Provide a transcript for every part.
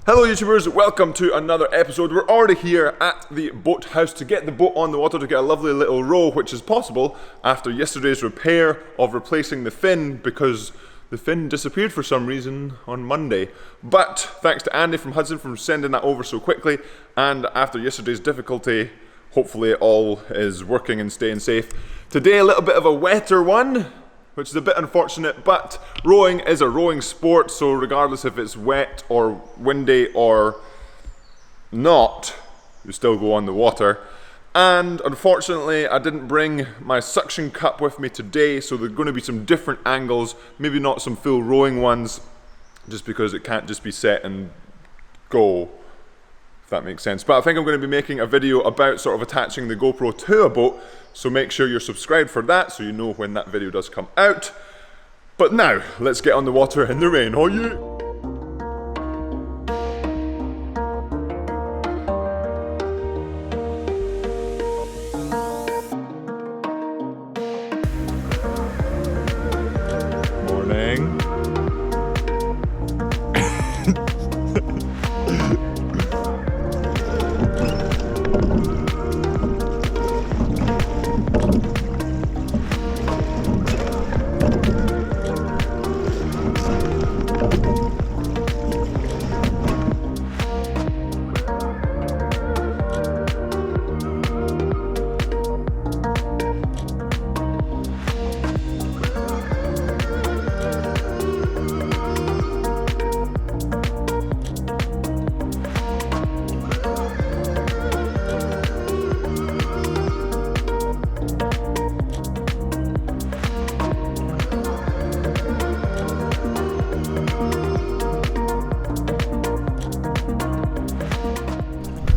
Hello YouTubers, welcome to another episode. We're already here at the boat house to get the boat on the water to get a lovely little row, which is possible after yesterday's repair of replacing the fin because the fin disappeared for some reason on Monday. But thanks to Andy from Hudson for sending that over so quickly, and after yesterday's difficulty, hopefully all is working and staying safe. Today a little bit of a wetter one, which is a bit unfortunate, but rowing is a rowing sport, so regardless if it's wet or windy or not, you still go on the water. And unfortunately, I didn't bring my suction cup with me today, so there are going to be some different angles, maybe not some full rowing ones, just because it can't just be set and go, if that makes sense. But I think I'm going to be making a video about sort of attaching the GoPro to a boat, so make sure you're subscribed for that so you know when that video does come out. But now, let's get on the water in the rain, are you? Morning.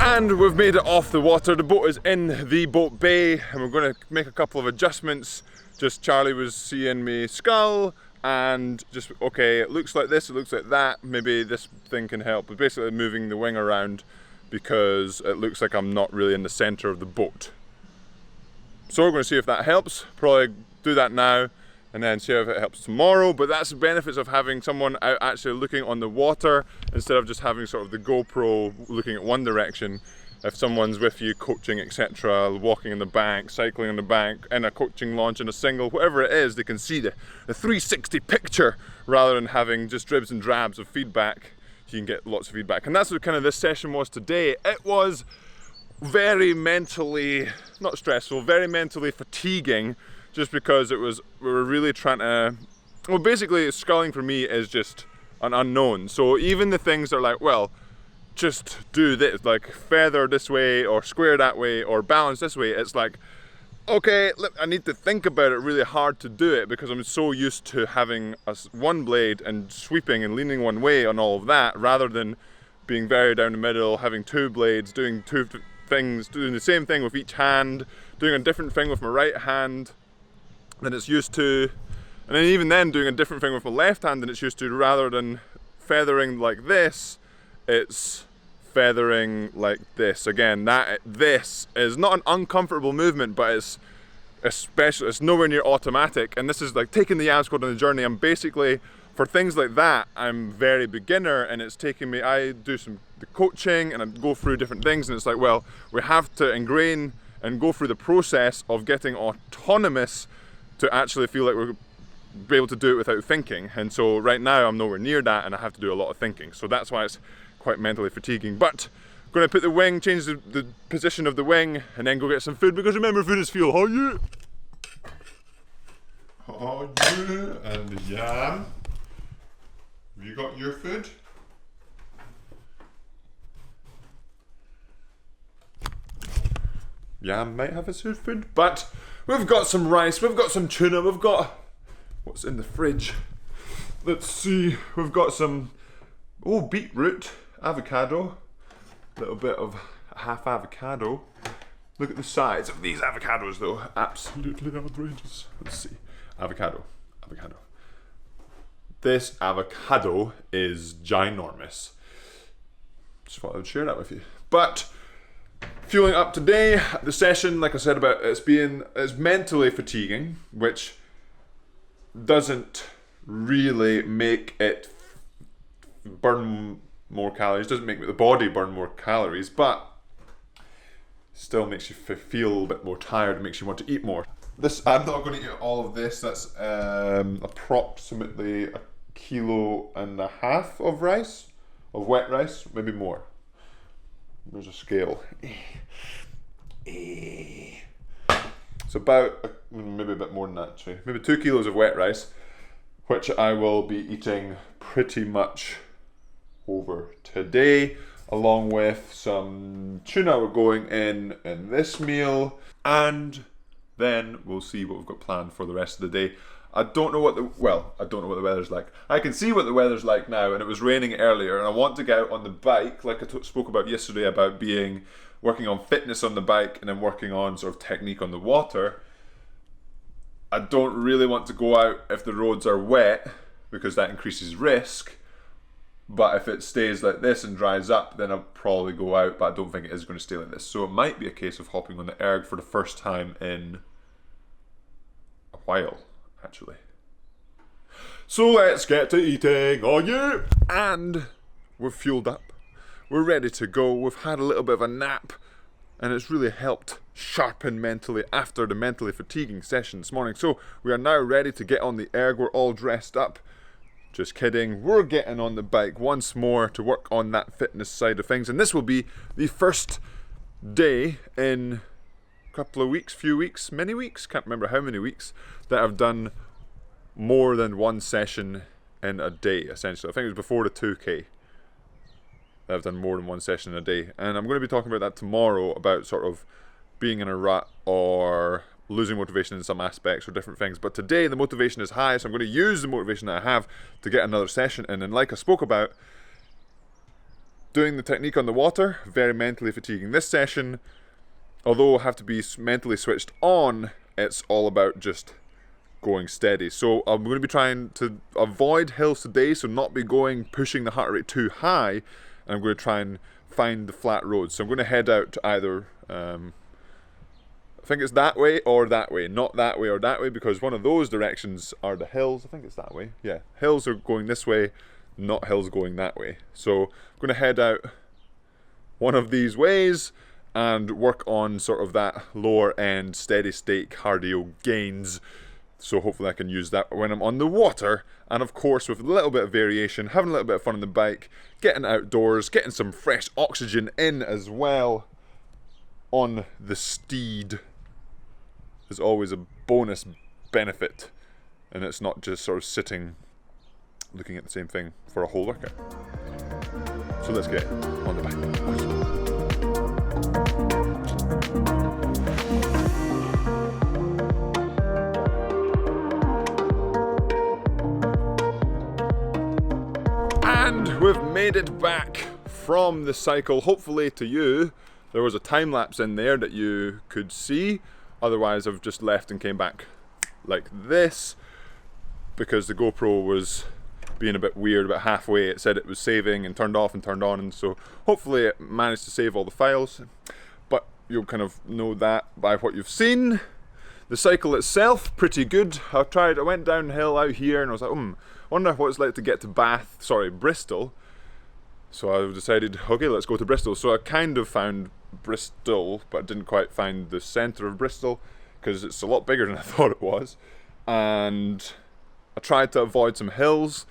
And we've made it off the water. The boat is in the boat bay and we're going to make a couple of adjustments. Just Charlie was seeing me scull and just, okay, it looks like this, it looks like that, maybe this thing can help. But basically moving the wing around because it looks like I'm not really in the center of the boat. So we're going to see if that helps. Probably do that now and then see if it helps tomorrow. But that's the benefits of having someone out actually looking on the water instead of just having sort of the GoPro looking at one direction. If someone's with you coaching, etc., walking in the bank, cycling on the bank, in a coaching launch, in a single, whatever it is, they can see the 360 picture rather than having just dribs and drabs of feedback. You can get lots of feedback. And that's what kind of this session was today. It was very mentally, not stressful, very mentally fatiguing, just because we were really trying to, well, basically sculling for me is just an unknown. So even the things that are like, well, just do this, like feather this way or square that way or balance this way, it's like, okay, look, I need to think about it really hard to do it because I'm so used to having one blade and sweeping and leaning one way on all of that, rather than being very down the middle, having two blades, doing two things, doing the same thing with each hand, doing a different thing with my right hand than it's used to, and then even then doing a different thing with my left hand than it's used to. Rather than feathering like this, it's feathering like this. Again, this is not an uncomfortable movement, but it's nowhere near automatic, and this is like taking the Yamsquad on the journey. I'm basically, for things like that, I'm very beginner, and it's taking me, I do the coaching and I go through different things, and it's like, well, we have to ingrain and go through the process of getting autonomous to actually feel like we're be able to do it without thinking. And so right now I'm nowhere near that and I have to do a lot of thinking. So that's why it's quite mentally fatiguing. But I'm going to put the wing, change the position of the wing, and then go get some food, because remember, food is fuel. How you? How you? And Yam, have you got your food? Yam might have his food, but we've got some rice, we've got some tuna, we've got, what's in the fridge? Let's see, we've got some, beetroot, avocado, a little bit of half avocado. Look at the size of these avocados though, absolutely outrageous. Let's see, avocado. This avocado is ginormous. Just thought I would share that with you. But fueling up today, the session, like I said, about it's mentally fatiguing, which doesn't really make it burn more calories. Doesn't make the body burn more calories, but still makes you feel a bit more tired, makes you want to eat more. This, I'm not going to eat all of this. That's approximately 1.5 kilos of rice, of wet rice, maybe more. There's a scale. It's about, maybe a bit more than that actually. Maybe 2 kilos of wet rice, which I will be eating pretty much over today, along with some tuna we're going in this meal, and then we'll see what we've got planned for the rest of the day. I don't know what the weather's like. I can see what the weather's like now, and it was raining earlier, and I want to get out on the bike, like I spoke about yesterday, about working on fitness on the bike and then working on sort of technique on the water. I don't really want to go out if the roads are wet, because that increases risk. But if it stays like this and dries up, then I'll probably go out, but I don't think it is going to stay like this. So it might be a case of hopping on the erg for the first time in a while, actually. So let's get to eating, oh yeah! And we're fueled up. We're ready to go. We've had a little bit of a nap, and it's really helped sharpen mentally after the mentally fatiguing session this morning. So we are now ready to get on the erg. We're all dressed up. Just kidding, we're getting on the bike once more to work on that fitness side of things, and this will be the first day in a couple of weeks, few weeks, many weeks, can't remember how many weeks, that I've done more than one session in a day, essentially. I think it was before the 2K that I've done more than one session in a day, and I'm going to be talking about that tomorrow, about sort of being in a rut or losing motivation in some aspects or different things. But today the motivation is high, so I'm going to use the motivation that I have to get another session in. And like I spoke about, doing the technique on the water, very mentally fatiguing. This session, although I have to be mentally switched on, it's all about just going steady. So I'm going to be trying to avoid hills today, so not be pushing the heart rate too high, and I'm going to try and find the flat roads. So I'm going to head out to either I think it's that way or that way, not that way or that way, because one of those directions are the hills. I think it's that way. Yeah, hills are going this way, not hills going that way. So I'm going to head out one of these ways and work on sort of that lower end steady state cardio gains. So hopefully I can use that when I'm on the water, and of course with a little bit of variation, having a little bit of fun on the bike, getting outdoors, getting some fresh oxygen in as well on the steed is always a bonus benefit, and it's not just sort of sitting looking at the same thing for a whole workout. So let's get on the bike. And we've made it back from the cycle. Hopefully to you there was a time lapse in there that you could see. Otherwise I've just left and came back like this, because the GoPro was being a bit weird about halfway. It said it was saving and turned off and turned on, and so hopefully it managed to save all the files, but you'll kind of know that by what you've seen. The cycle itself, pretty good. I went downhill out here and I was like, wonder what it's like to get to Bristol. So I decided, okay, let's go to Bristol. So I kind of found Bristol, but I didn't quite find the centre of Bristol, because it's a lot bigger than I thought it was. And I tried to avoid some hills,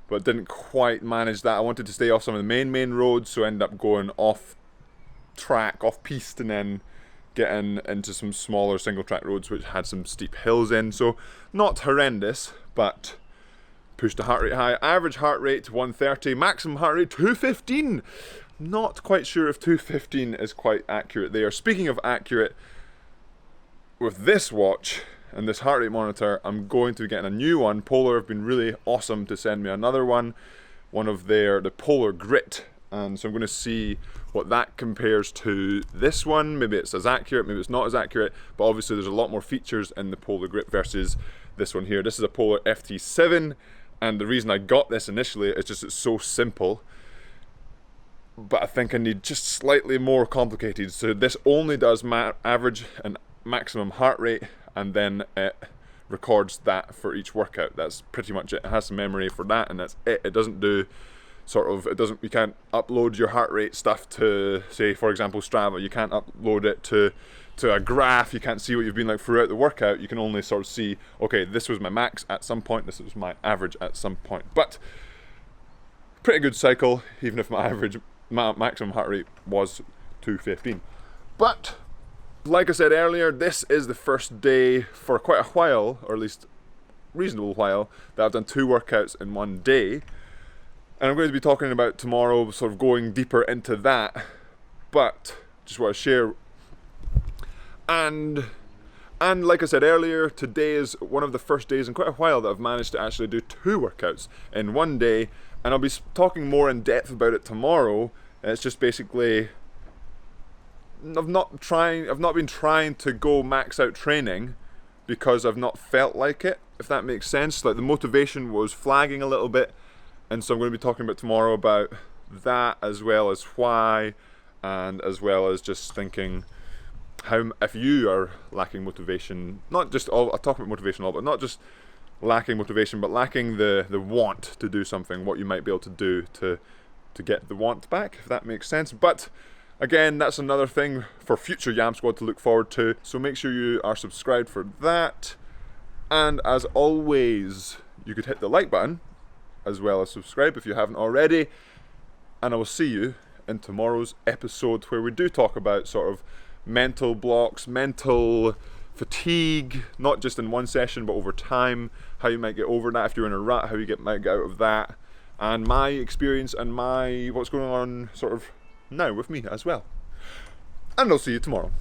but didn't quite manage that. I wanted to stay off some of the main roads, so I ended up going off track, off piste, and then getting into some smaller single track roads which had some steep hills in. So not horrendous, but pushed the heart rate high. Average heart rate 130, maximum heart rate 215. Not quite sure if 215 is quite accurate there. Speaking of accurate, with this watch and this heart rate monitor, I'm going to be getting a new one. Polar have been really awesome to send me another one of the Polar Grit, and so I'm going to see what that compares to this one. Maybe it's as accurate, maybe it's not as accurate, but obviously there's a lot more features in the Polar Grit versus this one here. This is a Polar FT7, and the reason I got this initially is just it's so simple, but I think I need just slightly more complicated. So this only does average and maximum heart rate, and then it records that for each workout. That's pretty much it. It has some memory for that, and that's it. It doesn't do sort of, you can't upload your heart rate stuff to, say, for example, Strava. You can't upload it to a graph. You can't see what you've been like throughout the workout. You can only sort of see, okay, this was my max at some point, this was my average at some point. But pretty good cycle, even if my maximum heart rate was 215. But like I said earlier, this is the first day for quite a while, or at least reasonable while, that I've done 2 workouts in one day. And I'm going to be talking about tomorrow, sort of going deeper into that, but just want to share. And like I said earlier, today is one of the first days in quite a while that I've managed to actually do 2 workouts in one day, and I'll be talking more in depth about it tomorrow. And it's just basically, I've not been trying to go max out training because I've not felt like it, if that makes sense. Like, the motivation was flagging a little bit. And so I'm going to be talking about tomorrow about that, as well as why, and as well as just thinking how, if you are lacking motivation, not just all, I'll talk about motivation all, but not just lacking motivation, but lacking the want to do something, what you might be able to do to get the want back, if that makes sense. But again, that's another thing for future Yamsquad to look forward to. So make sure you are subscribed for that. And as always, you could hit the like button, as well as subscribe if you haven't already, and I will see you in tomorrow's episode, where we do talk about sort of mental blocks, mental fatigue, not just in one session but over time, how you might get over that if you're in a rut, how you might get out of that, and my experience and what's going on sort of now with me as well. And I'll see you tomorrow.